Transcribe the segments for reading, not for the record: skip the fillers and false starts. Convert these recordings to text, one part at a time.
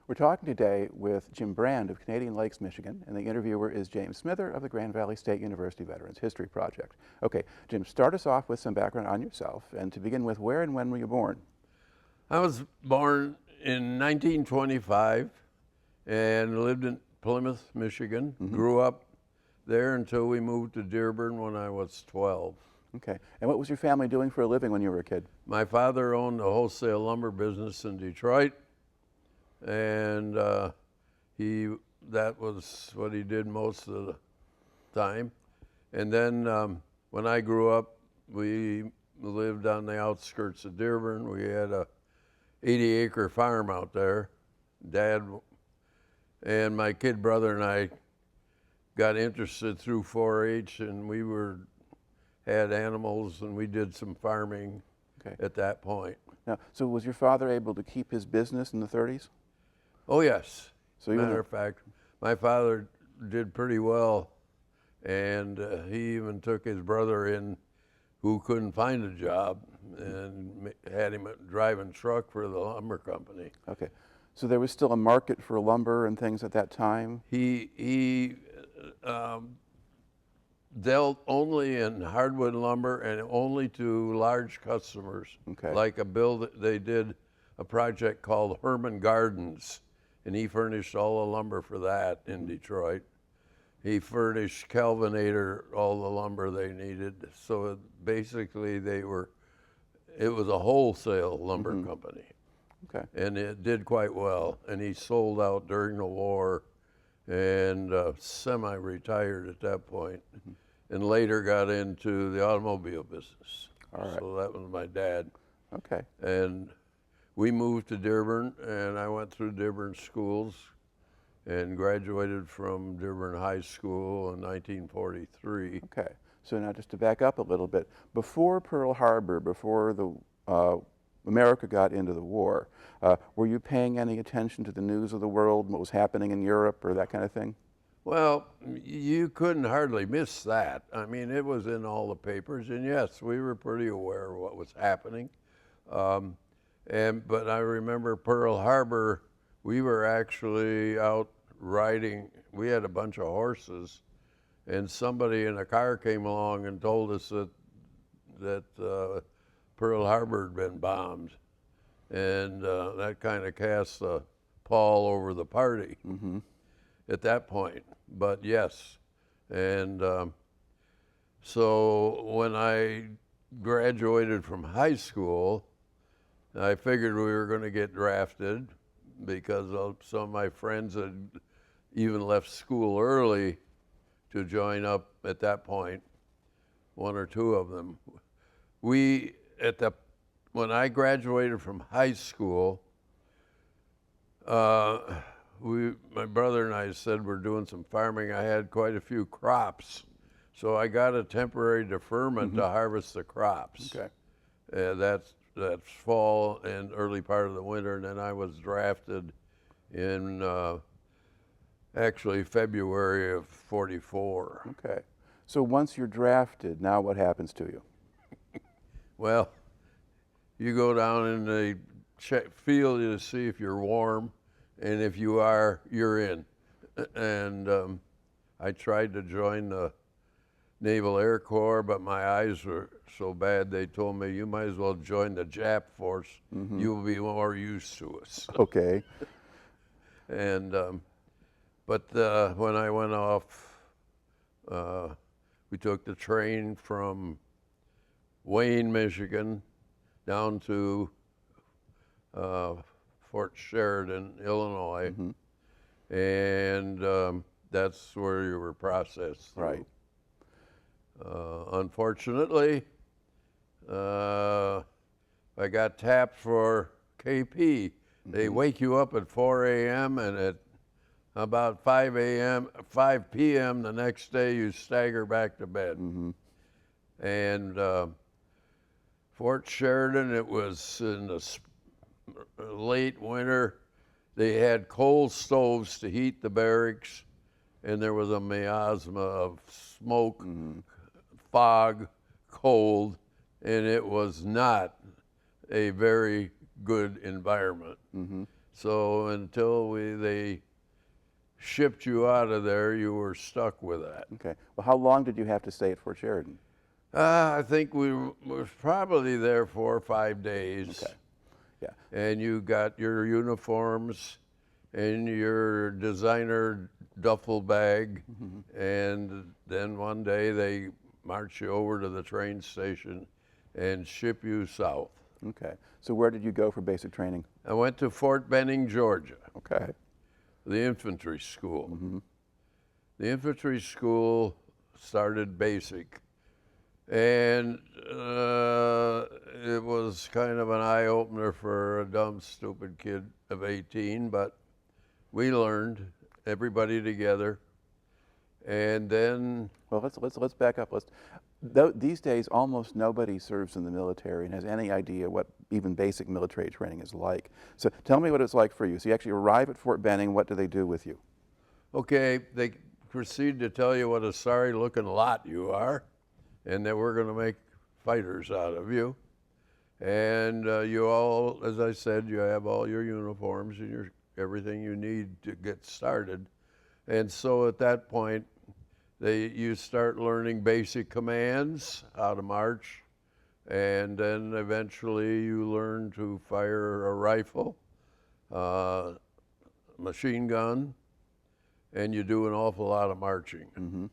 We're talking today with Jim Brand of Canadian Lakes, Michigan, and the interviewer is James Smither of the Grand Valley State University Veterans History Project. Okay, Jim, start us off with some background on yourself, and to begin with, where and when were you born? I was born in 1925 and lived in Plymouth, Michigan. Grew up there until we moved to Dearborn when I was 12. Okay, and what was your family doing for a living when you were a kid? My father owned a wholesale lumber business in Detroit, and that was what he did most of the time. And then when I grew up, we lived on the outskirts of Dearborn. We had a 80-acre farm out there. Dad and my kid brother and I got interested through 4-H, and we had animals, and we did some farming at that point. Now, so was your father able to keep his business in the 30s? Oh, yes. So matter of fact, my father did pretty well, and he even took his brother in who couldn't find a job and had him driving truck for the lumber company. Okay, so there was still a market for lumber and things at that time? He dealt only in hardwood lumber and only to large customers. Okay. Like they did a project called Herman Gardens, and he furnished all the lumber for that in Detroit. He furnished Calvinator all the lumber they needed. So basically it was a wholesale lumber company. Okay. And it did quite well. And he sold out during the war and semi-retired at that point, and later got into the automobile business. All right. So that was my dad. Okay. And we moved to Dearborn, and I went through Dearborn schools and graduated from Dearborn High School in 1943. Okay, so now just to back up a little bit, before Pearl Harbor, before America got into the war, were you paying any attention to the news of the world, what was happening in Europe or that kind of thing? Well, you couldn't hardly miss that. I mean, it was in all the papers, and yes, we were pretty aware of what was happening. But I remember Pearl Harbor, we were actually out riding. We had a bunch of horses, and somebody in a car came along and told us that Pearl Harbor had been bombed, and that kind of cast a pall over the party at that point. But yes, and so when I graduated from high school, I figured we were going to get drafted because some of my friends had even left school early to join up at that point, one or two of them. When I graduated from high school, my brother and I said we're doing some farming. I had quite a few crops, so I got a temporary deferment to harvest the crops. Okay. That's fall and early part of the winter, and then I was drafted in actually February of '44. Okay, so once you're drafted, now what happens to you? Well, you go down in the field to see if you're warm, and if you are, you're in. And I tried to join the Naval Air Corps, but my eyes were so bad they told me, you might as well join the Jap force. You'll be more used to us. Okay. And but when I went off, we took the train from Wayne, Michigan, down to Fort Sheridan, Illinois, and that's where you were processed through. Right. Unfortunately, I got tapped for KP. They wake you up at 4 a.m. and at about 5 p.m. the next day you stagger back to bed. And Fort Sheridan, it was in the late winter. They had coal stoves to heat the barracks, and there was a miasma of smoke, fog, cold, and it was not a very good environment. So until they shipped you out of there, you were stuck with that. Okay. Well, how long did you have to stay at Fort Sheridan? I think we was probably there 4 or 5 days. Okay. Yeah. And you got your uniforms and your designer duffel bag, and then one day they march you over to the train station and ship you south. Okay. So where did you go for basic training? I went to Fort Benning, Georgia, Okay. the infantry school. The infantry school started basic, and it was kind of an eye-opener for a dumb, stupid kid of 18, but we learned, everybody together, and then Well, let's back up. These days, almost nobody serves in the military and has any idea what even basic military training is like. So tell me what it's like for you. So you actually arrive at Fort Benning. What do they do with you? okay, they proceed to tell you what a sorry-looking lot you are, and that we're going to make fighters out of you. And you all, as I said, you have all your uniforms and everything you need to get started. And so at that point, you start learning basic commands, how to march, and then eventually you learn to fire a rifle, machine gun, and you do an awful lot of marching.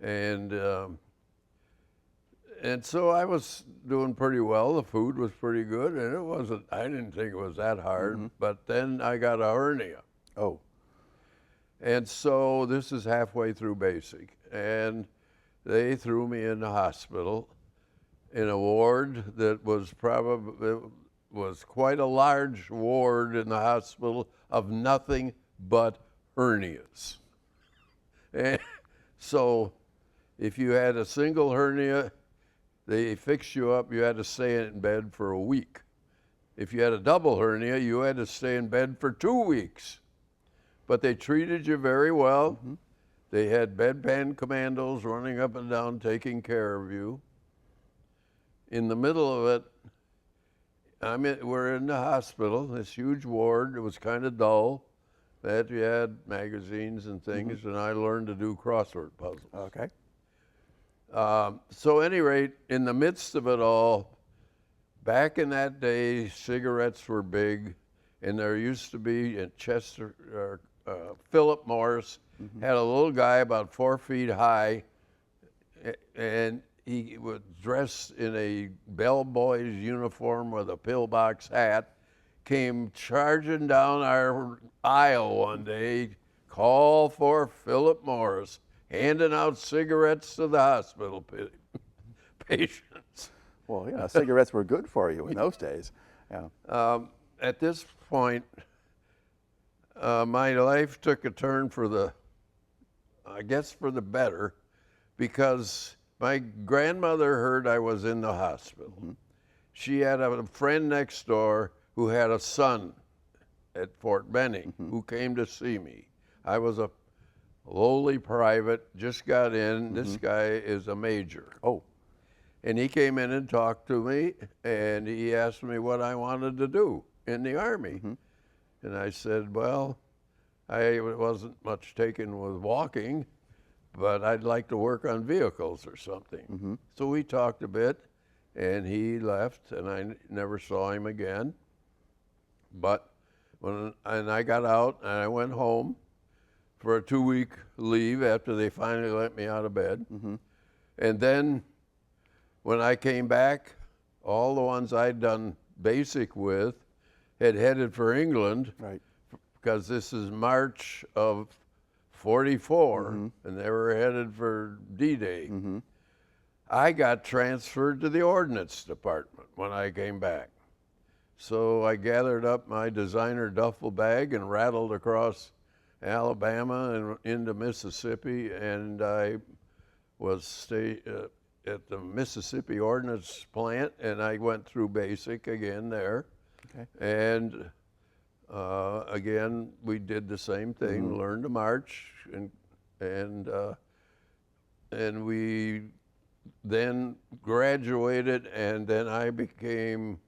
And so I was doing pretty well. The food was pretty good, and I didn't think it was that hard, but then I got a hernia. Oh. And so this is halfway through basic, and they threw me in the hospital in a ward that was quite a large ward in the hospital of nothing but hernias. And so if you had a single hernia, they fixed you up, you had to stay in bed for a week. If you had a double hernia, you had to stay in bed for 2 weeks. But they treated you very well. They had bedpan commandos running up and down taking care of you. In the middle of it, we're in the hospital, this huge ward. It was kind of dull. That you had magazines and things, and I learned to do crossword puzzles. Okay. So at any rate, in the midst of it all, back in that day, cigarettes were big, and there used to be in Chester, Philip Morris had a little guy about 4 feet high, and he was dressed in a bellboy's uniform with a pillbox hat, came charging down our aisle one day, call for Philip Morris, handing out cigarettes to the hospital patients. Well, yeah, cigarettes were good for you in those days. Yeah. At this point, my life took a turn for the better, because my grandmother heard I was in the hospital. She had a friend next door who had a son at Fort Benning who came to see me. I was a lowly private, just got in. This guy is a major. Oh. And he came in and talked to me, and he asked me what I wanted to do in the Army. And I said, well, I wasn't much taken with walking, but I'd like to work on vehicles or something. So we talked a bit, and he left, and I never saw him again. But and I got out, and I went home for a 2-week leave after they finally let me out of bed. And then when I came back, all the ones I'd done basic with had headed for England, Right. because this is March of 44, and they were headed for D-Day. I got transferred to the Ordnance Department when I came back. So I gathered up my designer duffel bag and rattled across Alabama and into Mississippi, and I was at the Mississippi Ordnance Plant, and I went through basic again there. Okay. And again, we did the same thing, learned to march, and we then graduated, and then I became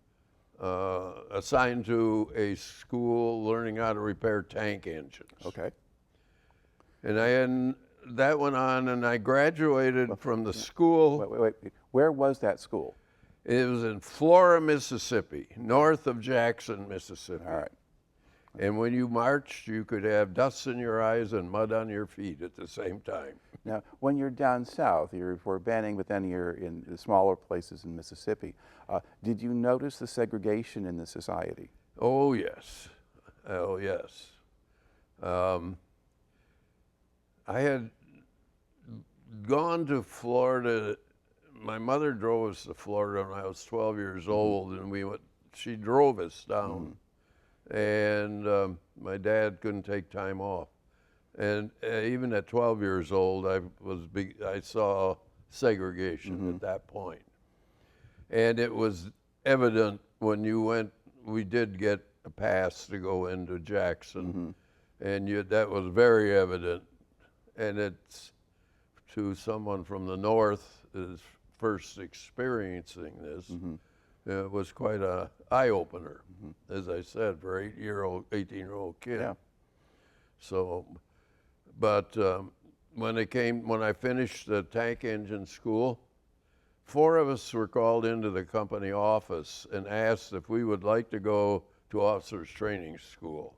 assigned to a school learning how to repair tank engines. Okay. And that went on, and I graduated from the school. Wait. Where was that school? It was in Flora, Mississippi, north of Jackson, Mississippi. All right. And when you marched, you could have dust in your eyes and mud on your feet at the same time. Now, when you're down south, you're for Banning, but then you're in the smaller places in Mississippi. Did you notice the segregation in the society? Oh, yes. Oh, yes. I had gone to Florida. My mother drove us to Florida when I was 12 years old, and she drove us down. And my dad couldn't take time off. And even at 12 years old, I saw segregation at that point. And it was evident when you went, we did get a pass to go into Jackson. And that was very evident. And it's, to someone from the north is first experiencing this, it was quite a eye-opener, as I said, for 18-year-old kid. Yeah. So, but when I finished the tank engine school, 4 of us were called into the company office and asked if we would like to go to officers training school.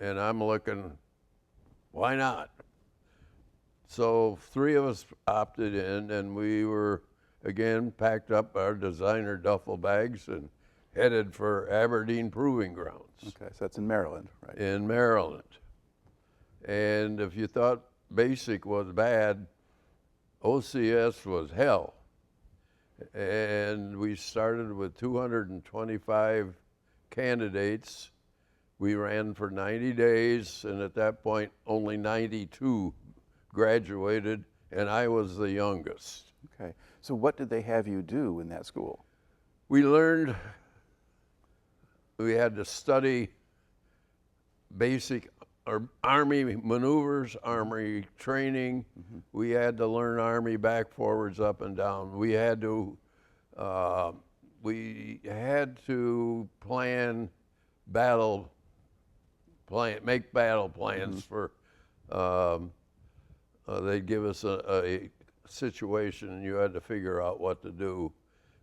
And I'm looking, why not? So 3 of us opted in, and we were, again, packed up our designer duffel bags and headed for Aberdeen Proving Grounds. Okay, so that's in Maryland, right? In Maryland. And if you thought basic was bad, OCS was hell. And we started with 225 candidates. We ran for 90 days, and at that point, only 92 graduated, and I was the youngest. Okay, so what did they have you do in that school? We had to study basic Army maneuvers, Army training. We had to learn Army back, forwards, up and down. We had to make battle plans for. They'd give us a situation, and you had to figure out what to do.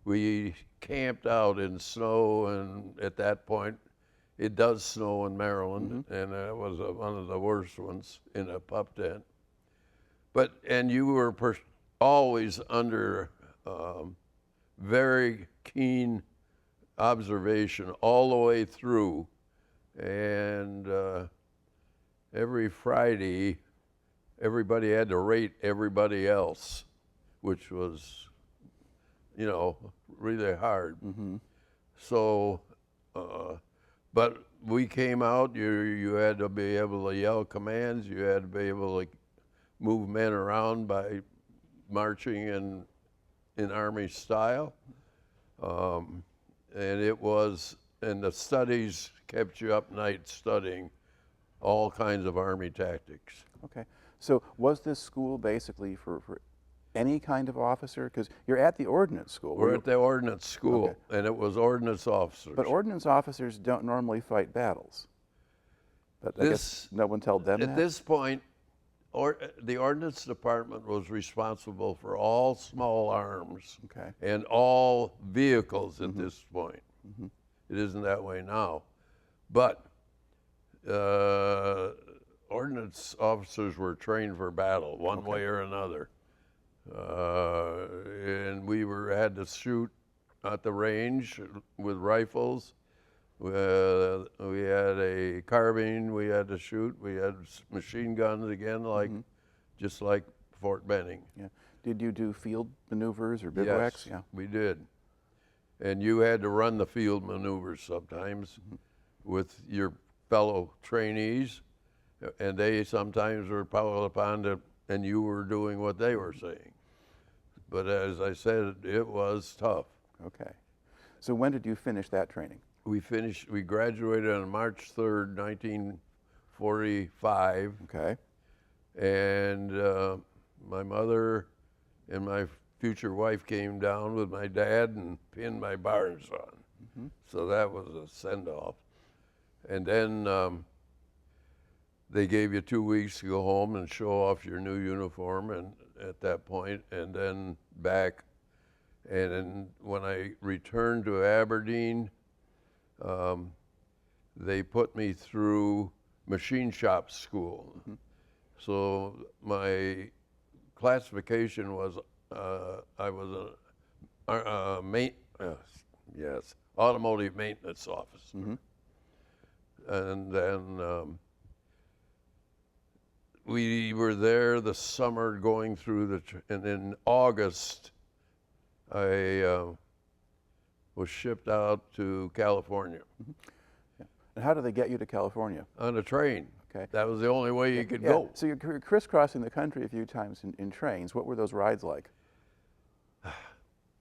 We camped out in snow, and at that point, it does snow in Maryland, and it was one of the worst ones in a pup tent. And you were always under very keen observation all the way through. And every Friday, everybody had to rate everybody else, which was, really hard. So, but we came out, you had to be able to yell commands, you had to be able to move men around by marching in Army style. And the studies kept you up night studying all kinds of Army tactics. Okay, so was this school basically for any kind of officer? Because you're at the ordnance school. We're at the ordnance school, Okay. and it was ordnance officers. But ordnance officers don't normally fight battles. But I guess no one told them that? At this point, the ordnance department was responsible for all small arms Okay. and all vehicles at this point. It isn't that way now. But ordnance officers were trained for battle one way or another. And we had to shoot at the range with rifles. We had a carbine we had to shoot. We had machine guns again, just like Fort Benning. Yeah. Did you do field maneuvers or bivouacs? Yes, we did. And you had to run the field maneuvers sometimes with your fellow trainees, and they sometimes were called upon to, and you were doing what they were saying. But as I said, it was tough. Okay. So when did you finish that training? We graduated on March 3rd, 1945. Okay. And my mother and my future wife came down with my dad and pinned my barns on. So that was a send-off. And then they gave you 2 weeks to go home and show off your new uniform, and at that point, and then back. And then when I returned to Aberdeen, they put me through machine shop school. So my classification was I was a automotive maintenance officer. And then we were there the summer going through and in August, I was shipped out to California. Yeah. And how do they get you to California? On a train. Okay. That was the only way you could go. So you're crisscrossing the country a few times in trains. What were those rides like?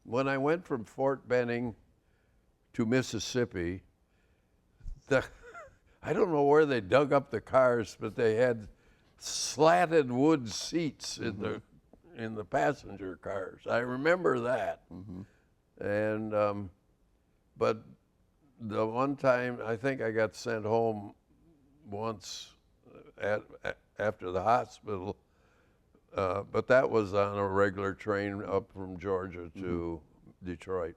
When I went from Fort Benning to Mississippi, I don't know where they dug up the cars, but they had slatted wood seats in the passenger cars. I remember that. And but the one time I think I got sent home once after the hospital, but that was on a regular train up from Georgia to Detroit.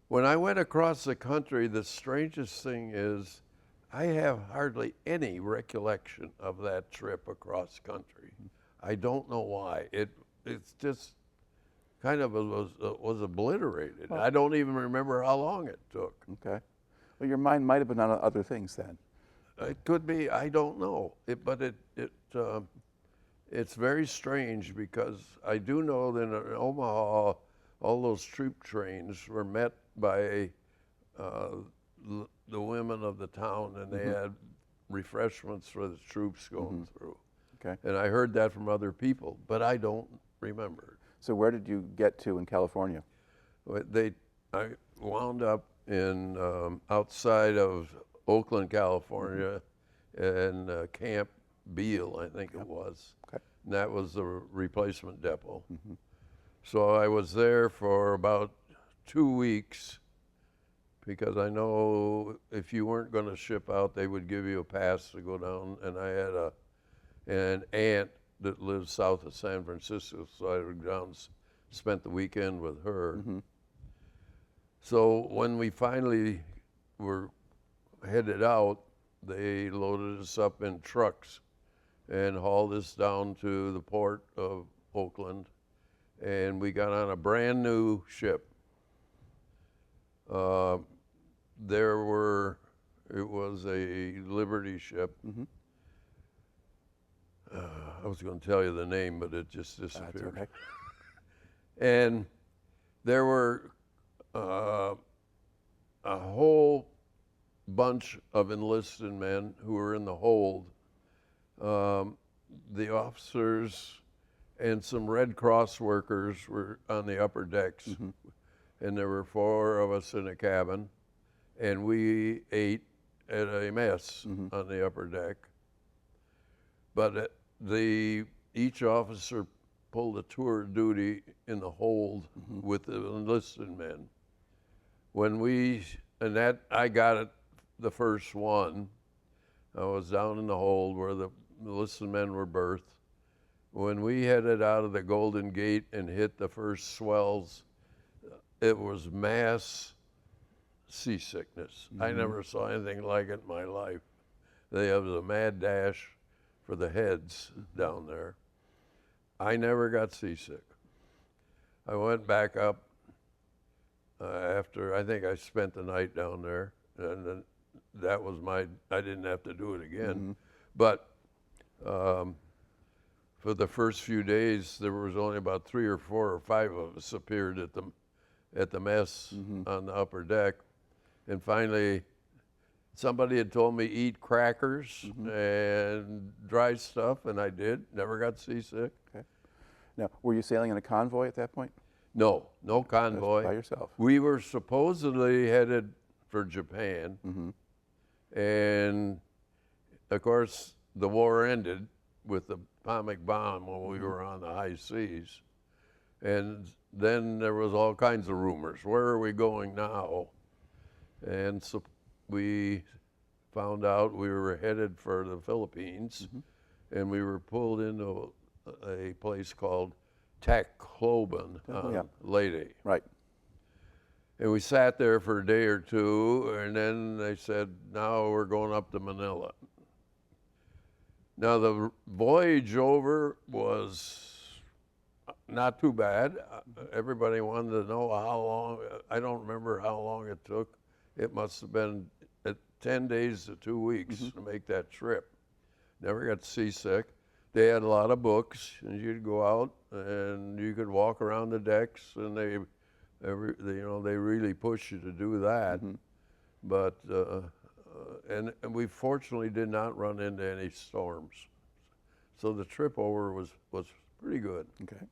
When I went across the country, the strangest thing is I have hardly any recollection of that trip across country. I don't know why. It's just kind of was obliterated. I don't even remember how long it took. Okay. Well, your mind might have been on other things then. It could be. I don't know. It's very strange because I do know that in Omaha, all those troop trains were met by the women of the town, and they had refreshments for the troops going through. Okay. And I heard that from other people, but I don't remember. So where did you get to in California? I wound up in outside of Oakland, California, in Camp Beale, I think it was. Okay. And that was the replacement depot. So I was there for about 2 weeks because I know if you weren't going to ship out, they would give you a pass to go down. And I had an aunt that lives south of San Francisco, so I went down, spent the weekend with her. So when we finally were headed out, they loaded us up in trucks and hauled us down to the port of Oakland, and we got on a brand new ship. It was a Liberty ship. I was going to tell you the name, but it just disappeared. That's okay. And there were a whole bunch of enlisted men who were in the hold. The officers and some Red Cross workers were on the upper decks, and there were 4 of us in a cabin, and we ate at a mess on the upper deck. But each officer pulled a tour of duty in the hold with the enlisted men. I got it the first one. I was down in the hold where the enlisted men were berthed. When we headed out of the Golden Gate and hit the first swells, it was mass seasickness. I never saw anything like it in my life. There was a mad dash for the heads down there. I never got seasick. I went back up after, I think I spent the night down there, and then that was I didn't have to do it again. But for the first few days, there was only about 3 or 4 or 5 of us appeared at the mess on the upper deck. And finally, somebody had told me eat crackers and dry stuff, and I did. Never got seasick. Okay. Now, were you sailing in a convoy at that point? No convoy. Just by yourself. We were supposedly headed for Japan, and of course the war ended with the atomic bomb when we were on the high seas, and then there was all kinds of rumors. Where are we going now? And so we found out we were headed for the Philippines, and we were pulled into a place called Tacloban on Leyte. Right. And we sat there for a day or two, and then they said, now we're going up to Manila. Now, the voyage over was not too bad. Everybody wanted to know how long. I don't remember how long it took. It must have been 10 days to 2 weeks to make that trip. Never got seasick. They had a lot of books, and you'd go out and you could walk around the decks, and they really push you to do that. But and we fortunately did not run into any storms, so the trip over was pretty good. Okay.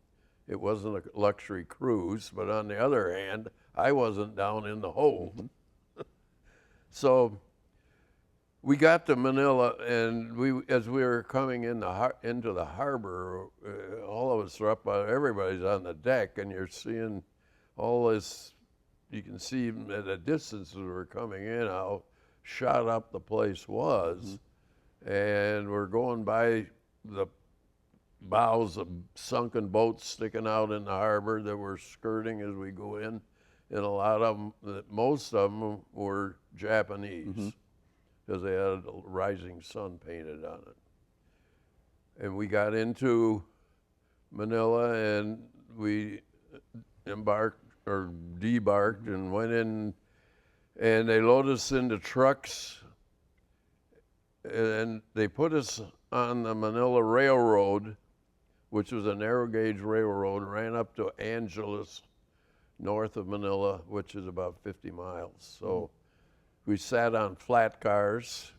It wasn't a luxury cruise, but on the other hand, I wasn't down in the hold. So we got to Manila, and as we were coming into the harbor, all of us are up, everybody's on the deck, and you're seeing all this. You can see at a distance as we're coming in how shot up the place was, and we're going by the bows of sunken boats sticking out in the harbor that we're skirting as we go in, and a lot of them, most of them were Japanese, because they had a rising sun painted on it. And we got into Manila, and we embarked or debarked and went in, and they loaded us into trucks, and they put us on the Manila Railroad, which was a narrow gauge railroad, ran up to Angeles, north of Manila, which is about 50 miles. So we sat on flat cars,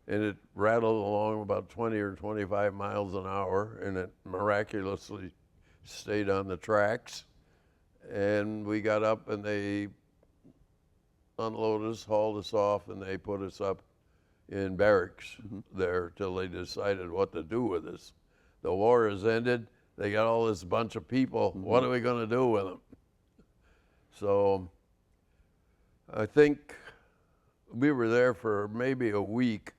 and it rattled along about 20 or 25 miles an hour, and it miraculously stayed on the tracks. And we got up, and they unloaded us, hauled us off, and they put us up in barracks there till they decided what to do with us. The war has ended. They got all this bunch of people. What are we going to do with them? So I think we were there for maybe a week.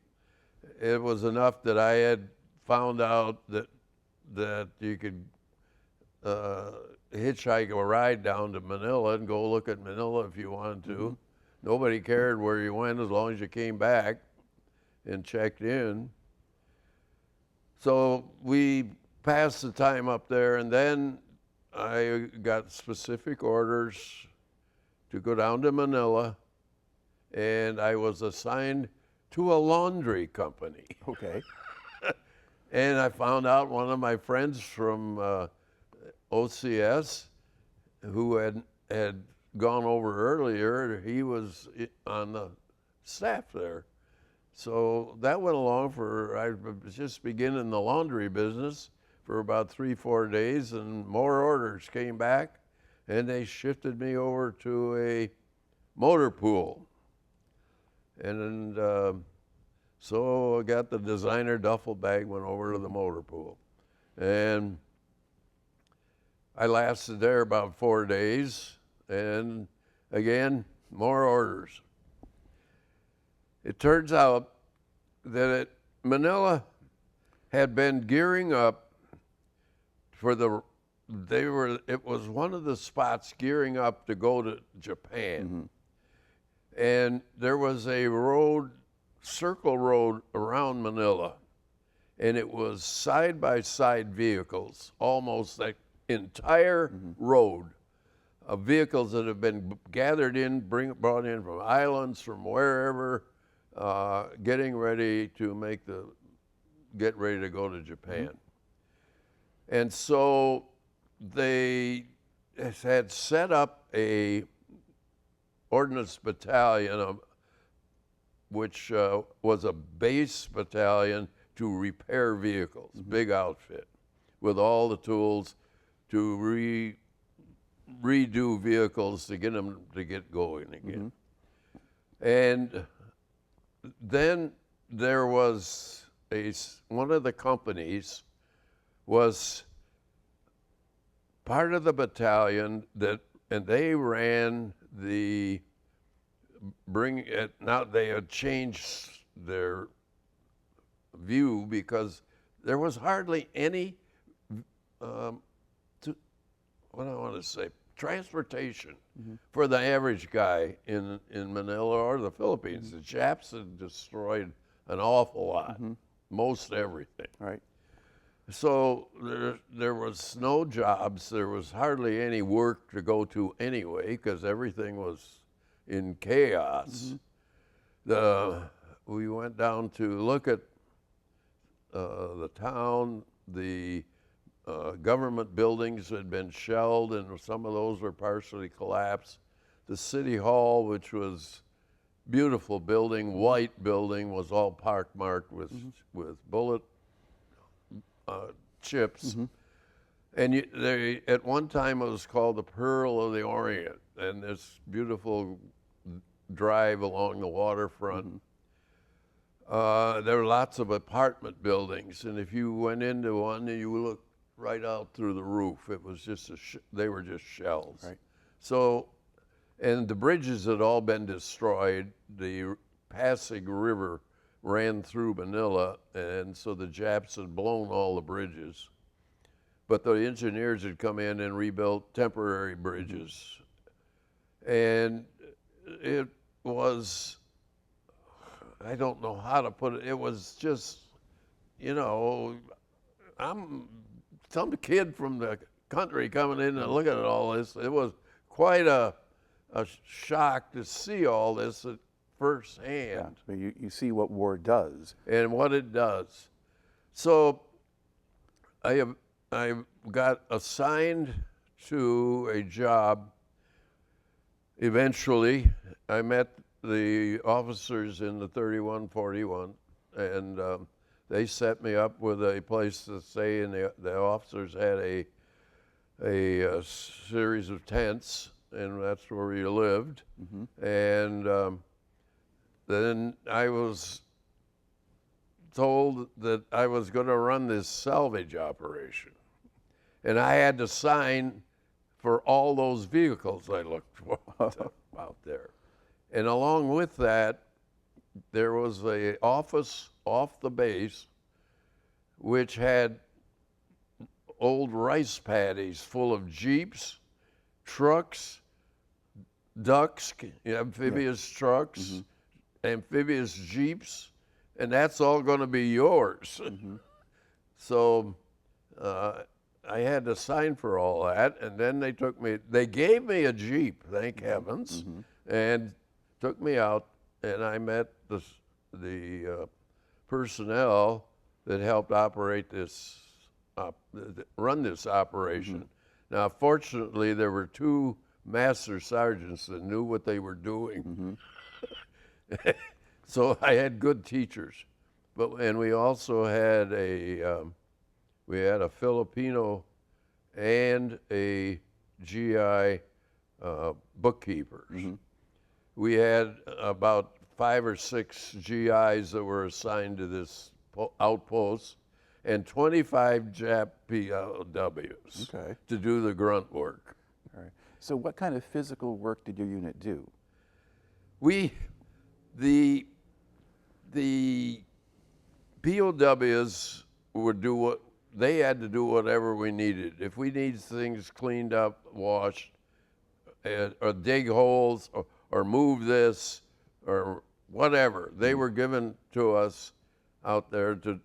It was enough that I had found out that you could hitchhike a ride down to Manila and go look at Manila if you wanted to. Nobody cared where you went as long as you came back and checked in. So we passed the time up there, and then I got specific orders to go down to Manila, and I was assigned to a laundry company. Okay. And I found out one of my friends from OCS, who had gone over earlier, he was on the staff there. So that went along I was just beginning the laundry business for about 3-4 days, and more orders came back, and they shifted me over to a motor pool. And so I got the designer duffel bag, went over to the motor pool. And I lasted there about 4 days, and again, more orders. It turns out that Manila had been gearing up for it was one of the spots gearing up to go to Japan. And there was a circle road around Manila, and it was side-by-side vehicles, almost like entire road of vehicles that have been gathered in, brought in from islands, from wherever, getting ready to get ready to go to Japan. And so they had set up a ordnance battalion, which was a base battalion to repair vehicles, big outfit, with all the tools to redo vehicles to get them to get going again. And then there was one of the companies was part of the battalion and they ran the bring it. Now they had changed their view because there was hardly any, what I want to say, transportation for the average guy in Manila or the Philippines. The Japs had destroyed an awful lot, most everything. Right. So there was no jobs. There was hardly any work to go to anyway because everything was in chaos. We went down to look at the town. The government buildings had been shelled, and some of those were partially collapsed. The city hall, which was beautiful building, white building, was all pockmarked with bullet chips. And at one time it was called the Pearl of the Orient, and this beautiful drive along the waterfront. There were lots of apartment buildings, and if you went into one, you looked right out through the roof. It was just they were just shells. Right. So, and the bridges had all been destroyed. The Pasig River ran through Manila, and so the Japs had blown all the bridges. But the engineers had come in and rebuilt temporary bridges. And it was, I don't know how to put it, it was just, you know, I'm some kid from the country coming in and looking at all this. It was quite a shock to see all this at firsthand. So you see what war does. And what it does. So I got assigned to a job. Eventually, I met the officers in the 3141, and they set me up with a place to stay, and the officers had a series of tents, and that's where we lived. And then I was told that I was going to run this salvage operation. And I had to sign for all those vehicles I looked for out there. And along with that, there was an office off the base which had old rice paddies full of Jeeps, trucks, ducks, amphibious trucks, amphibious Jeeps, and that's all going to be yours. So I had to sign for all that, and then they gave me a Jeep, thank heavens, and took me out, and I met the personnel that helped operate this, run this operation. Now, fortunately, there were two master sergeants that knew what they were doing. So I had good teachers, and we also had a Filipino and a GI bookkeepers. We had about 5 or 6 GIs that were assigned to this outpost, and 25 Jap POWs to do the grunt work. All right. So what kind of physical work did your unit do? The POWs would do what they had to do, whatever we needed. If we need things cleaned up, washed, or dig holes, or move this, or whatever, they were given to us out there to.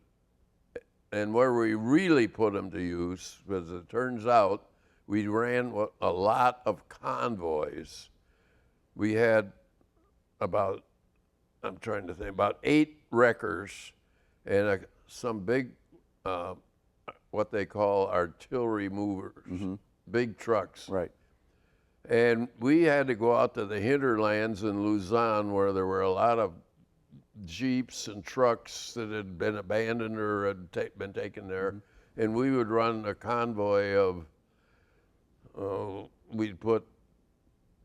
And where we really put them to use, because it turns out we ran a lot of convoys. We had about 8 wreckers and some big, what they call artillery movers, big trucks. Right. And we had to go out to the hinterlands in Luzon where there were a lot of Jeeps and trucks that had been abandoned or had been taken there. And we would run a convoy of, we'd put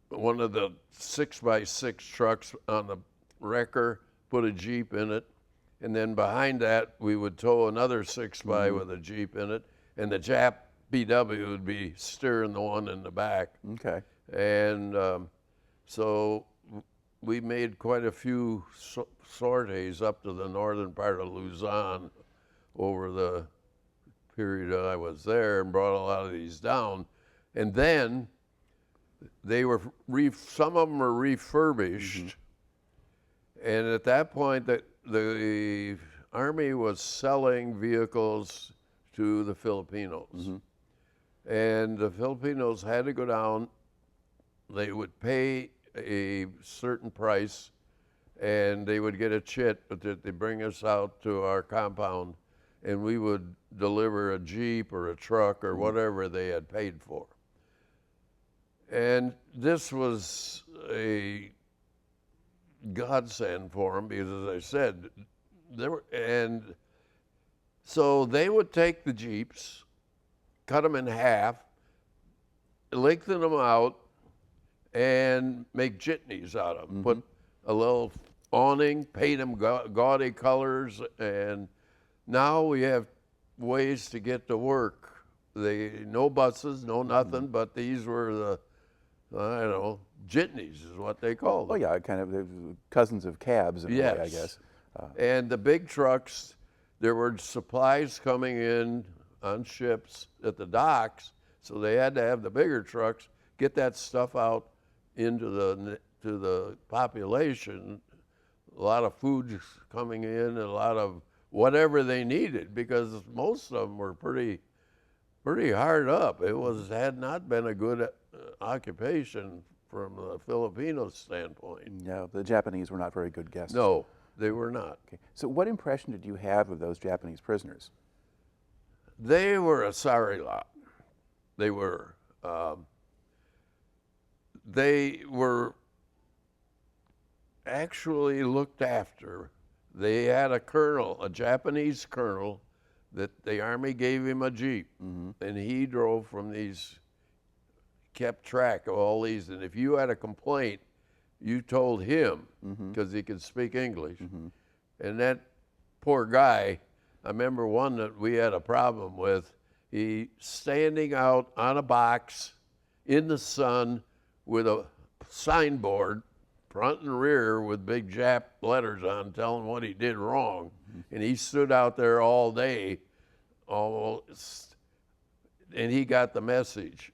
one of the 6x6 trucks on the wrecker, put a Jeep in it, and then behind that we would tow another 6x with a Jeep in it, and the Jap PW would be steering the one in the back. Okay. And so we made quite a few sorties up to the northern part of Luzon over the period that I was there, and brought a lot of these down. And then they were some of them were refurbished, and at that point the Army was selling vehicles to the Filipinos, and the Filipinos had to go down. They would pay a certain price, and they would get a chit, but they bring us out to our compound, and we would deliver a Jeep or a truck or whatever they had paid for. And this was a godsend for them because, as I said, and so they would take the Jeeps, cut them in half, lengthen them out, and make jitneys out of them. Put a little awning, paint them gaudy colors, and now we have ways to get to work. No buses, no nothing, but these were the, I don't know, jitneys is what they call them. Oh yeah, kind of the cousins of cabs in a way, I guess. And the big trucks, there were supplies coming in on ships at the docks, so they had to have the bigger trucks get that stuff out into the population. A lot of food coming in, a lot of whatever they needed, because most of them were pretty hard up. It had not been a good occupation from the Filipino standpoint. Yeah, the Japanese were not very good guests. No, they were not. Okay. So what impression did you have of those Japanese prisoners? They were a sorry lot. They were. They were actually looked after. They had a colonel, a Japanese colonel, that the Army gave him a Jeep, and he drove from these, kept track of all these, and if you had a complaint, you told him, because he could speak English. And that poor guy, I remember one that we had a problem with, he standing out on a box in the sun with a signboard, front and rear, with big Jap letters on telling what he did wrong. And he stood out there all day, almost, and he got the message.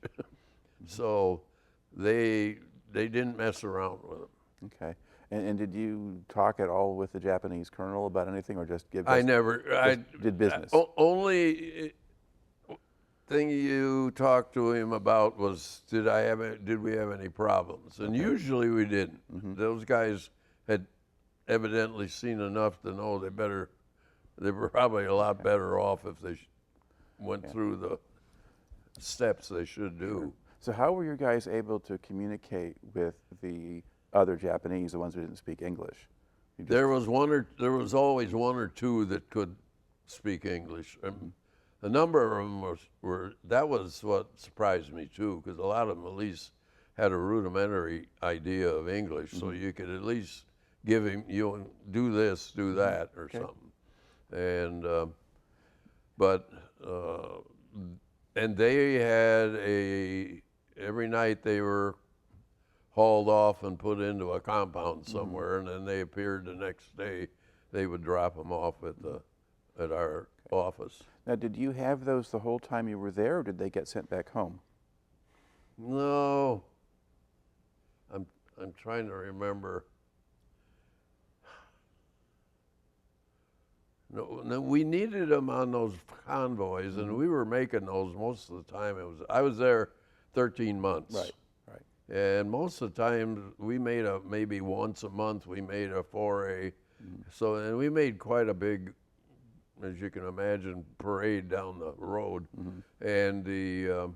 So they didn't mess around with him. Okay. And did you talk at all with the Japanese colonel about anything, or just give? I did business. Only thing you talked to him about was, did we have any problems? And usually we didn't. Those guys had evidently seen enough to know they were probably a lot better off if they went through the steps they should do. So how were you guys able to communicate with the other Japanese, the ones who didn't speak English? There was always one or two that could speak English. A number of them that was what surprised me too, because a lot of them at least had a rudimentary idea of English, so you could at least give him, do this, do that, or something. And and they had every night they were hauled off and put into a compound somewhere, and then they appeared the next day. They would drop them off at our office. Now, did you have those the whole time you were there, or did they get sent back home? No. I'm trying to remember. No, we needed them on those convoys, and we were making those most of the time. I was there 13 months. Right. And most of the time, we made maybe once a month, we made a foray. And we made quite a big, as you can imagine, parade down the road. And the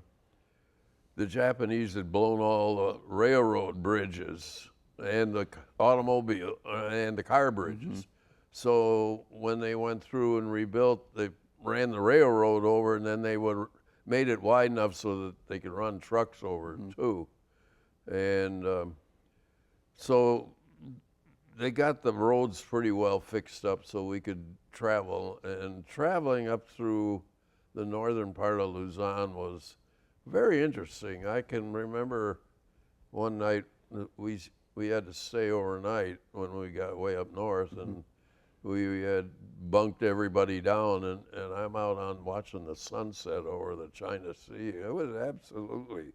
Japanese had blown all the railroad bridges and the automobile and the car bridges. So when they went through and rebuilt, they ran the railroad over, and then they made it wide enough so that they could run trucks over it too. And so they got the roads pretty well fixed up so we could travel. And traveling up through the northern part of Luzon was very interesting. I can remember one night we we had to stay overnight when we got way up north, and we had bunked everybody down, and I'm out on watching the sunset over the China Sea. It was absolutely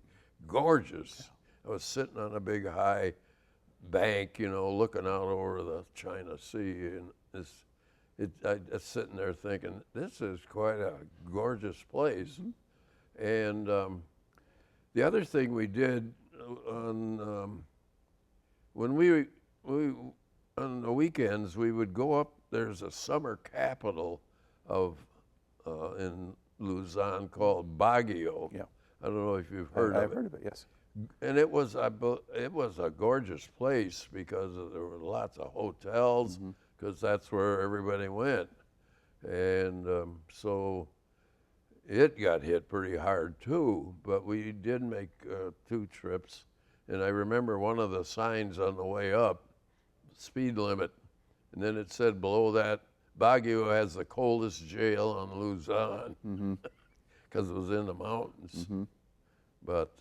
gorgeous. I was sitting on a big high bank, you know, looking out over the China Sea, and I was sitting there thinking, this is quite a gorgeous place. And the other thing we did on when we on the weekends, we would go up. There's a summer capital of in Luzon called Baguio. Yeah. I don't know if you've heard of it. I've heard of it, yes. And it was a gorgeous place because there were lots of hotels, because that's where everybody went. And so it got hit pretty hard too, but we did make 2 trips. And I remember one of the signs on the way up, speed limit, and then it said below that, Baguio has the coldest jail on Luzon, because it was in the mountains. But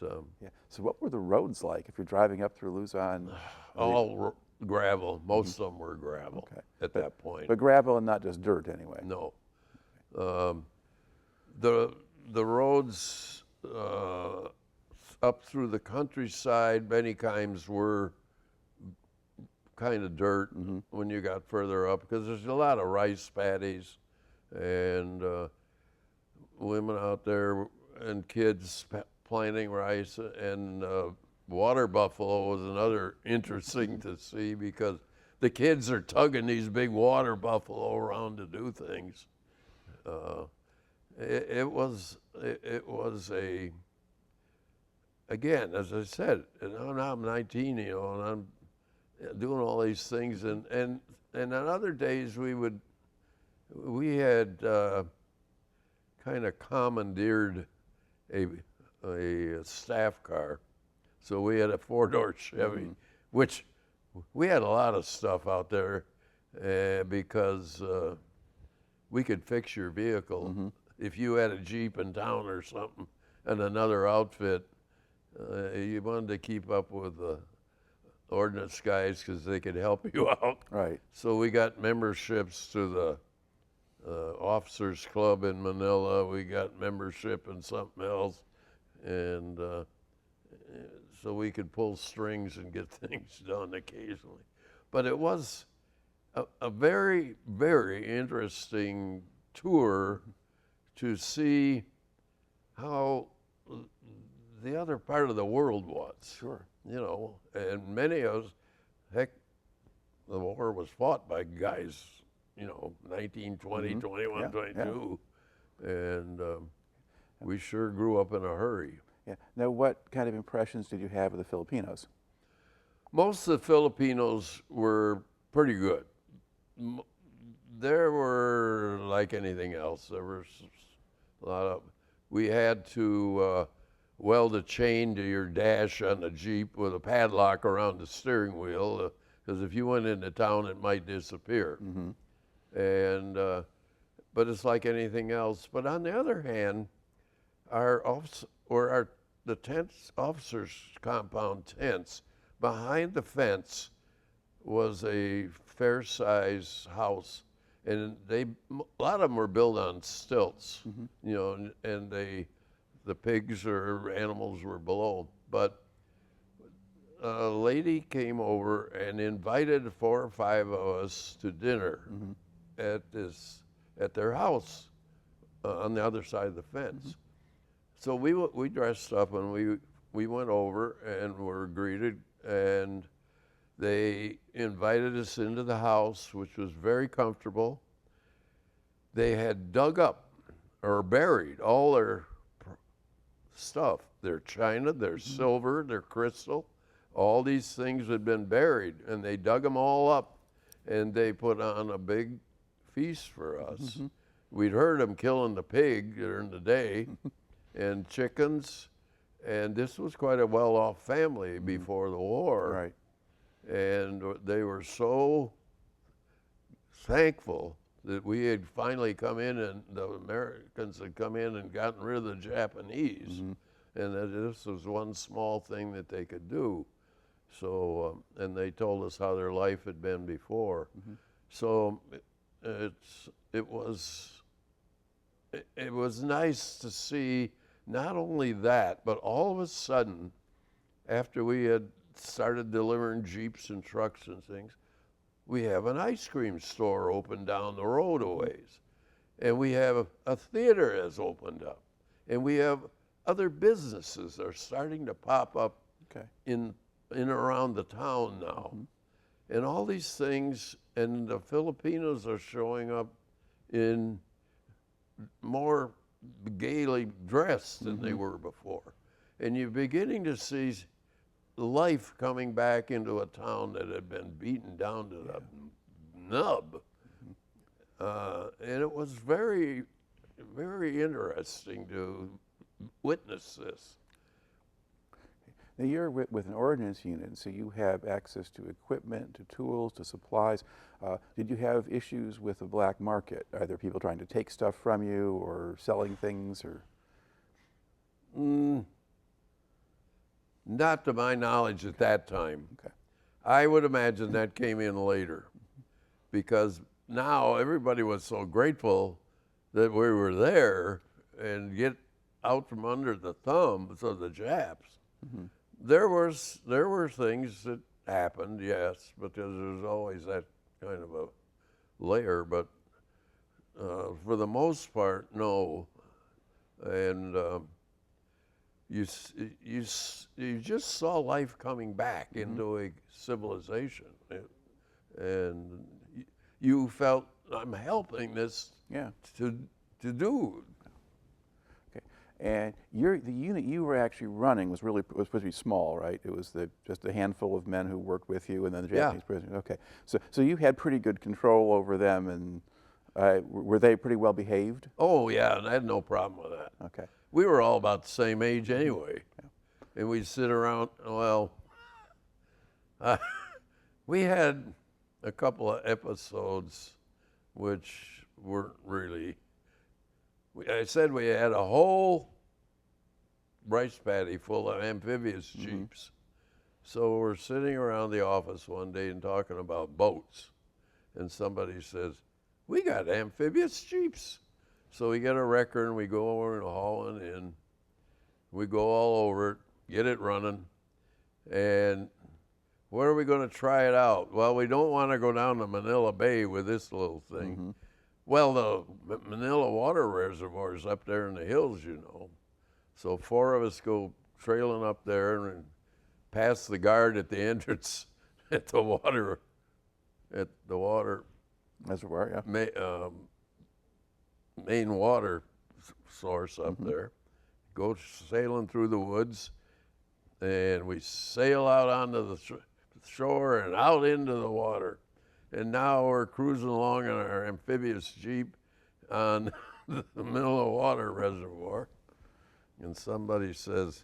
Yeah. So what were the roads like if you're driving up through Luzon? all gravel. Most of them were gravel at that point. But gravel and not just dirt anyway. No. The roads up through the countryside many times were kind of dirt when you got further up, because there's a lot of rice paddies and women out there and kids planting rice, and water buffalo was another interesting to see, because the kids are tugging these big water buffalo around to do things. It was a, again, as I said, and now I'm 19, you know, and I'm doing all these things, and on other days we had kind of commandeered a staff car, so we had a 4-door Chevy, which we had a lot of stuff out there because we could fix your vehicle. If you had a Jeep in town or something and another outfit, you wanted to keep up with the ordnance guys because they could help you out. Right. So we got memberships to the Officers Club in Manila. We got membership in something else. And so we could pull strings and get things done occasionally. But it was a very, very interesting tour to see how the other part of the world was. Sure. You know, and many of us, heck, the war was fought by guys, you know, 19, 20, 21, 22. And we sure grew up in a hurry. Yeah. Now, what kind of impressions did you have of the Filipinos? Most of the Filipinos were pretty good. There were, like anything else, there was a lot of, we had to weld a chain to your dash on the Jeep with a padlock around the steering wheel, because if you went into town, it might disappear. And, but it's like anything else. But on the other hand, the tents, officers' compound tents, behind the fence was a fair-sized house, and a lot of them were built on stilts, you know, and the pigs or animals were below. But a lady came over and invited 4 or 5 of us to dinner at their house on the other side of the fence. So we dressed up and we went over and were greeted, and they invited us into the house, which was very comfortable. They had dug up or buried all their stuff, their china, their silver, their crystal. All these things had been buried, and they dug them all up, and they put on a big feast for us. We'd heard them killing the pig during the day and chickens, and this was quite a well-off family before the war. Right. And they were so thankful that we had finally come in, and the Americans had come in and gotten rid of the Japanese, and that this was one small thing that they could do. So, and they told us how their life had been before. So it was nice to see not only that, but all of a sudden, after we had started delivering Jeeps and trucks and things, we have an ice cream store open down the road a ways. And we have a theater has opened up. And we have other businesses that are starting to pop up in and around the town now. And all these things, and the Filipinos are showing up in more gaily dressed than they were before. And you're beginning to see life coming back into a town that had been beaten down to the nub. And it was very, very interesting to witness this. Now you're with an ordnance unit, so you have access to equipment, to tools, to supplies. Did you have issues with the black market? Are there people trying to take stuff from you or selling things? Or Not to my knowledge at that time. Okay. I would imagine that came in later, because now everybody was so grateful that we were there and get out from under the thumbs of the Japs. There were things that happened, yes, because there's always that kind of a layer, but for the most part, no. And you just saw life coming back into a civilization, and you felt, I'm helping this to do. And the unit you were actually running was supposed to be small, right? It was just a handful of men who worked with you, and then the Japanese prisoners. Okay, so you had pretty good control over them, and were they pretty well behaved? Oh yeah, and I had no problem with that. Okay. We were all about the same age anyway, and we'd sit around. Well, we had a couple of episodes which weren't really. I said we had a whole rice paddy full of amphibious Jeeps. So we're sitting around the office one day and talking about boats. And somebody says, we got amphibious Jeeps. So we get a wrecker and we go over and haul it in. We go all over it, get it running. And where are we going to try it out? Well, we don't want to go down to Manila Bay with this little thing. Well, the Manila water reservoir is up there in the hills, you know. So 4 of us go trailing up there and pass the guard at the entrance at the water Reservoir, main water source up there. Go sailing through the woods, and we sail out onto the shore and out into the water. And now we're cruising along in our amphibious Jeep on the Manila water reservoir. And somebody says,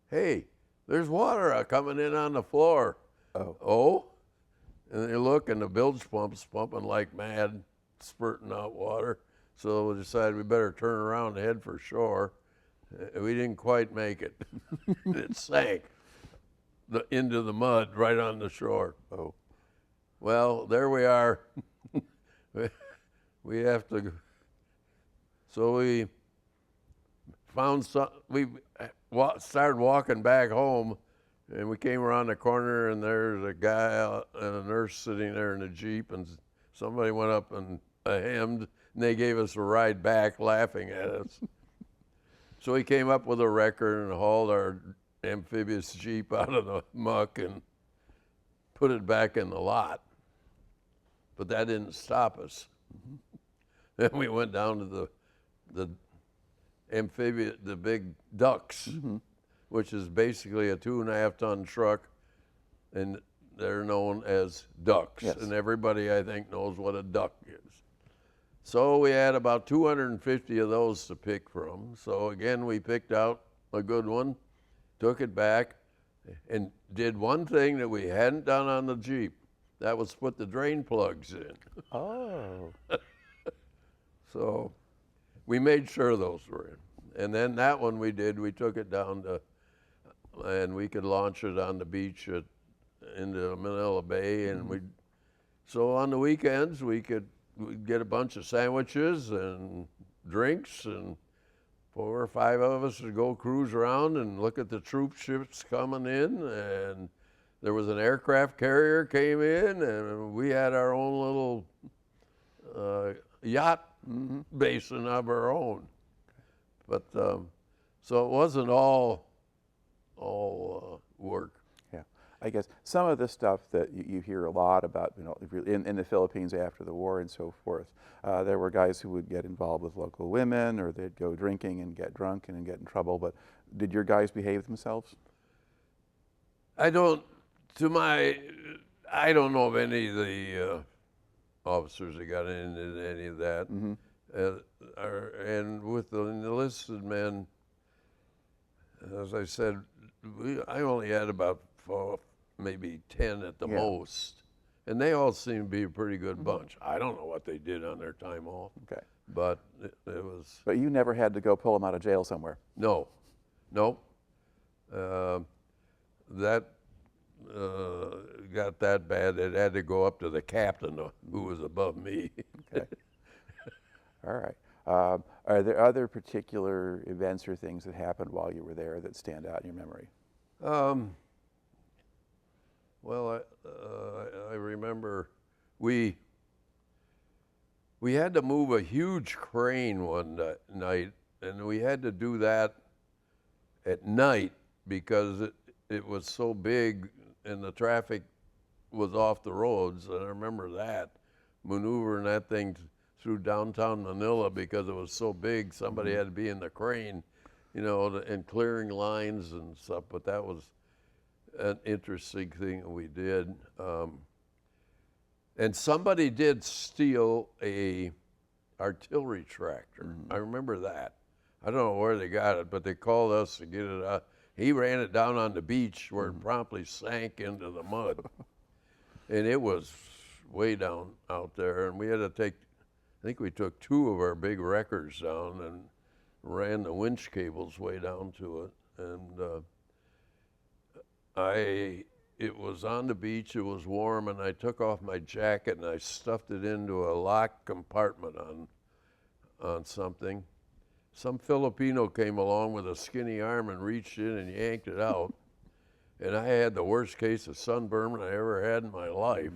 hey, there's water coming in on the floor. Oh? And they look, and the bilge pump's pumping like mad, spurting out water. So we decided we better turn around and head for shore. We didn't quite make it. It sank into the mud right on the shore. Oh. Well, there we are. We have to. So we found some. We started walking back home, and we came around the corner, and there's a guy and a nurse sitting there in a Jeep, and somebody went up and hemmed, and they gave us a ride back, laughing at us. So we came up with a wrecker and hauled our amphibious Jeep out of the muck and put it back in the lot. But that didn't stop us. Then we went down to the amphibious, the big ducks, which is basically a 2.5-ton truck, and they're known as ducks. Yes. And everybody, I think, knows what a duck is. So we had about 250 of those to pick from. So again, we picked out a good one, took it back, and did one thing that we hadn't done on the Jeep. That was put the drain plugs in. Oh. So we made sure those were in. And then that one we did, we took it down to, and we could launch it on the beach at into Manila Bay, and so on the weekends we'd get a bunch of sandwiches and drinks, and 4 or 5 of us would go cruise around and look at the troop ships coming in, and there was an aircraft carrier came in, and we had our own little yacht basin of our own. But so it wasn't all work. Yeah, I guess some of the stuff that you hear a lot about, if you're in the Philippines after the war and so forth, there were guys who would get involved with local women, or they'd go drinking and get drunk and get in trouble. But did your guys behave themselves? I don't know of any of the officers that got into any of that. And with the enlisted men, as I said, I only had about 4, maybe 10 at the most, and they all seemed to be a pretty good bunch. I don't know what they did on their time off. Okay. But it was. But you never had to go pull them out of jail somewhere? No. That got that bad, it had to go up to the captain who was above me. Okay. All right. Are there other particular events or things that happened while you were there that stand out in your memory? Well, I remember we had to move a huge crane one night, and we had to do that at night because it was so big and the traffic was off the roads. And I remember that, maneuvering that thing through downtown Manila because it was so big. Somebody had to be in the crane, and clearing lines and stuff. But that was an interesting thing that we did. And somebody did steal a artillery tractor. I remember that. I don't know where they got it, but they called us to get it out. He ran it down on the beach where it promptly sank into the mud. And it was way down out there, and we had to I think we took 2 of our big wreckers down and ran the winch cables way down to it. And it was on the beach, it was warm, and I took off my jacket and I stuffed it into a locked compartment on something. Some Filipino came along with a skinny arm and reached in and yanked it out. And I had the worst case of sunburn I ever had in my life.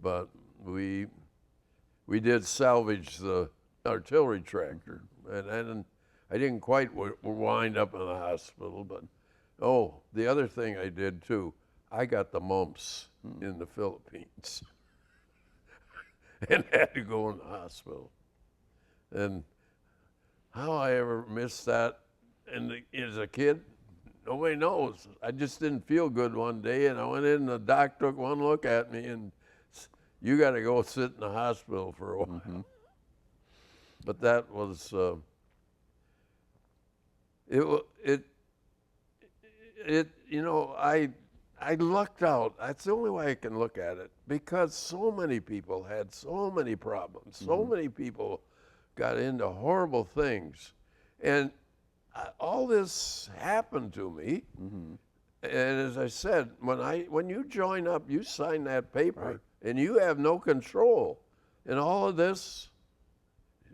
But we did salvage the artillery tractor. And I didn't quite wind up in the hospital, but the other thing I did too, I got the mumps in the Philippines and had to go in the hospital. And how I ever missed that as a kid, nobody knows. I just didn't feel good one day, and I went in, and the doc took one look at me, and you got to go sit in the hospital for a while. But that was, I lucked out. That's the only way I can look at it, because so many people had so many problems. So many people got into horrible things. And all this happened to me. And as I said, when you join up, you sign that paper, and you have no control. And all of this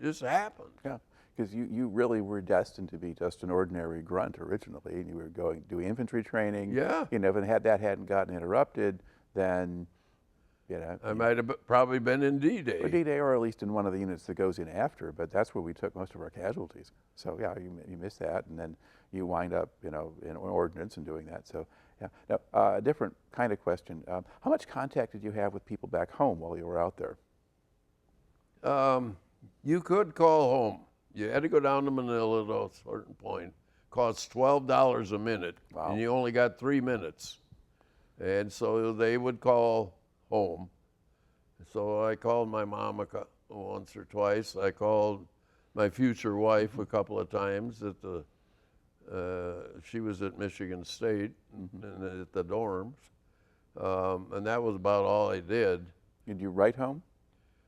just happened. Yeah, because you really were destined to be just an ordinary grunt originally, and you were going to do infantry training. Yeah. If that hadn't gotten interrupted, then I might have probably been in D-Day. Or D-Day, or at least in one of the units that goes in after, but that's where we took most of our casualties. So yeah, you missed that, and then you wind up, in ordnance and doing that. So yeah. Now, a different kind of question. How much contact did you have with people back home while you were out there? You could call home. You had to go down to Manila at a certain point. Cost $12 a minute, and you only got 3 minutes. And so they would call home. So I called my mom once or twice. I called my future wife a couple of times. She was at Michigan State and at the dorms, and that was about all I did. Did you write home?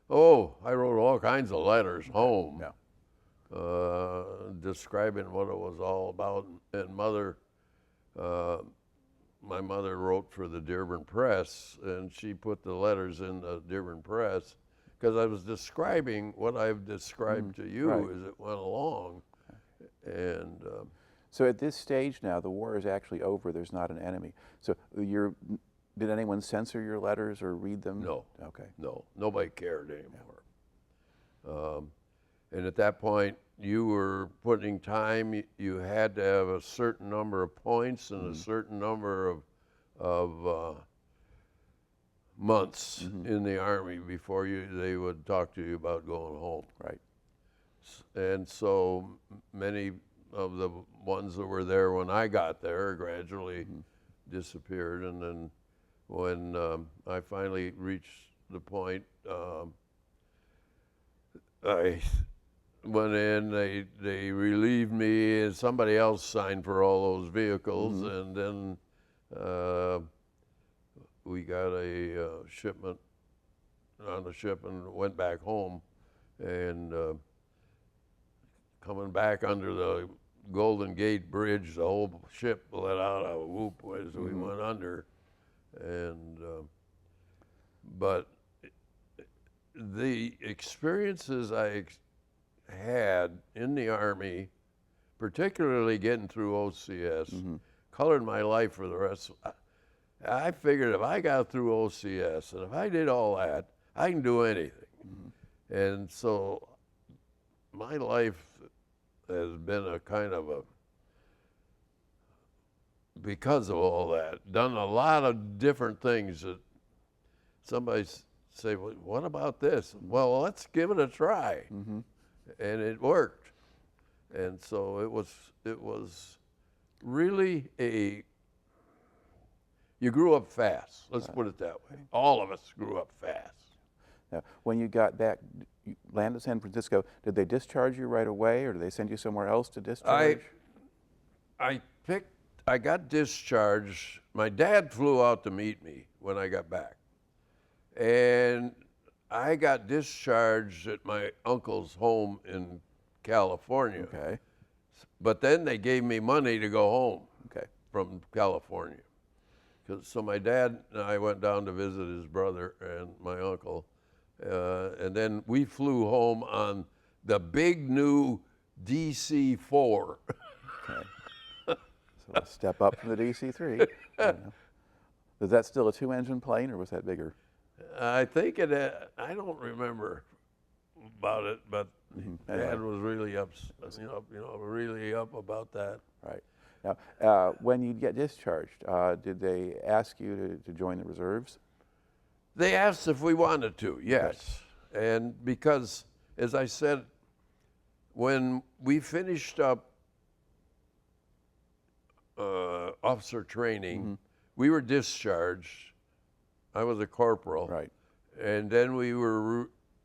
Oh, I wrote all kinds of letters home, describing what it was all about. And Mother my mother wrote for the Dearborn Press, and she put the letters in the Dearborn Press because I was describing what I've described to you right. as it went along. And So at this stage now, the war is actually over. There's not an enemy. So did anyone censor your letters or read them? no, Okay. no, nobody cared anymore. And at that point, you were putting time. You had to have a certain number of points and a certain number of months in the Army before they would talk to you about going home. Right. And so many of the ones that were there when I got there gradually disappeared. And then when I finally reached the point, I went in, they relieved me, and somebody else signed for all those vehicles, and then we got a shipment on the ship and went back home. And coming back under the Golden Gate Bridge, the whole ship let out a whoop as we went under. And but the experiences I had in the Army, particularly getting through OCS, colored my life for the rest. I figured if I got through OCS and if I did all that, I can do anything. And so my life has been a kind of because of all that, done a lot of different things that somebody say, well, what about this? Well, let's give it a try. And it worked. And so it was really you grew up fast. Let's put it that way. All of us grew up fast. Now, when you got back, you landed in San Francisco, did they discharge you right away, or did they send you somewhere else to discharge? I got discharged. My dad flew out to meet me when I got back. And I got discharged at my uncle's home in California. Okay. But then they gave me money to go home from California. So my dad and I went down to visit his brother and my uncle. And then we flew home on the big new DC-4. Okay. So a step up from the DC-3. You know. Is that still a two-engine plane, or was that bigger? I think I don't remember about it, but Dad was really up, really up about that. Right. Now, when you get discharged, did they ask you to join the reserves? They asked if we wanted to, yes. Okay. And because, as I said, when we finished up officer training, we were discharged. I was a corporal. Right. And then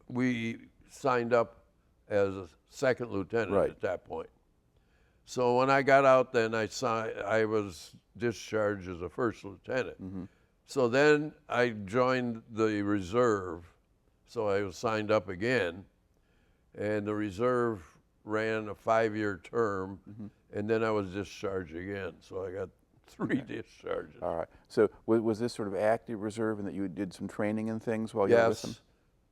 we signed up as a second lieutenant at that point. So when I got out, then I was discharged as a first lieutenant. So then I joined the reserve. So I was signed up again, and the reserve ran a 5-year term, and then I was discharged again. So I got 3 discharges. All right. So was this sort of active reserve, and that you did some training and things while you were with them? Yes.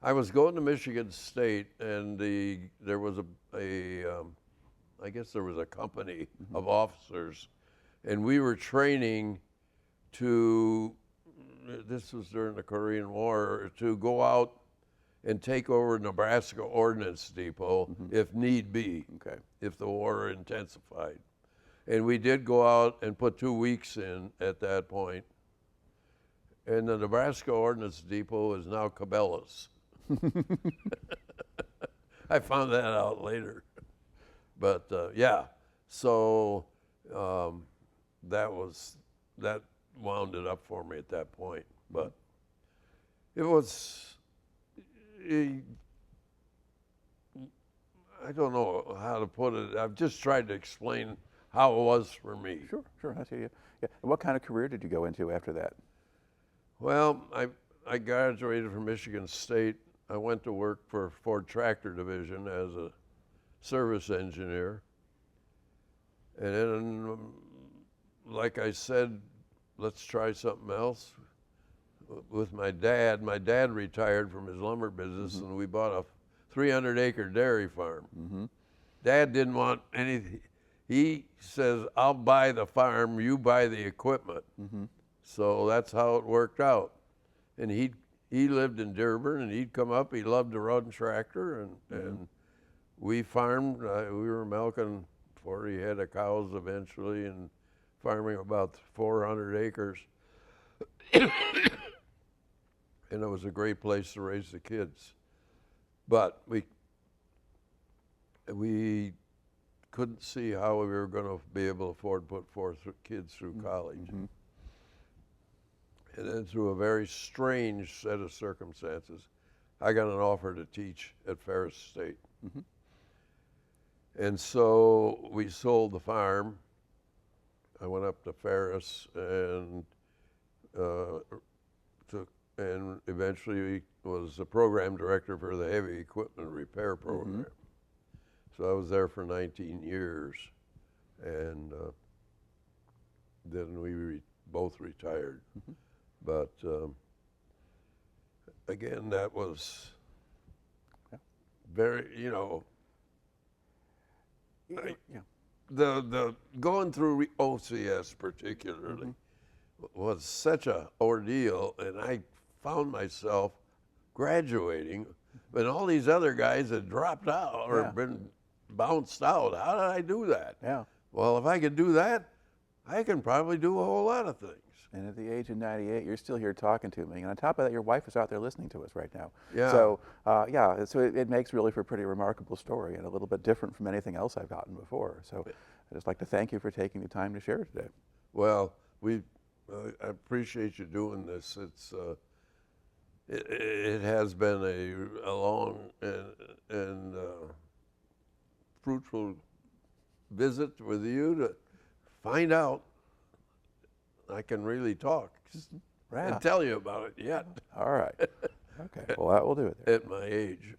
I was going to Michigan State, and there was I guess there was a company of officers, and we were training this was during the Korean War, to go out and take over Nebraska Ordnance Depot if need be, if the war intensified. And we did go out and put 2 weeks in at that point. And the Nebraska Ordnance Depot is now Cabela's. I found that out later. But yeah, so that wound it up for me at that point. But it was, I don't know how to put it. I've just tried to explain how it was for me. Sure, I see you. Yeah. And what kind of career did you go into after that? Well, I graduated from Michigan State. I went to work for Ford Tractor Division as a service engineer. And then, like I said, let's try something else. With my dad retired from his lumber business, and we bought a 300-acre dairy farm. Dad didn't want anything. He says, I'll buy the farm, you buy the equipment. So that's how it worked out. And he lived in Dearborn, and he'd come up. He loved to run tractor, and we farmed. We were milking 40 head of cows eventually, and farming about 400 acres. And it was a great place to raise the kids. But we couldn't see how we were going to be able to afford to put 4 kids through college. And then through a very strange set of circumstances, I got an offer to teach at Ferris State. And so we sold the farm. I went up to Ferris and and eventually was the program director for the heavy equipment repair program. So I was there for 19 years, and then we both retired. But again, that was very, the going through OCS particularly was such a ordeal, and I found myself graduating when all these other guys had dropped out or been bounced out. How did I do that? Well, if I could do that, I can probably do a whole lot of things. And at the age of 98, you're still here talking to me. And on top of that, your wife is out there listening to us right now. So, so it makes really for a pretty remarkable story and a little bit different from anything else I've gotten before. So I'd just like to thank you for taking the time to share today. Well, I appreciate you doing this. It has been a long and fruitful visit with you to find out I can really talk and tell you about it yet. All right. Okay. Well, that will do it there. At my age.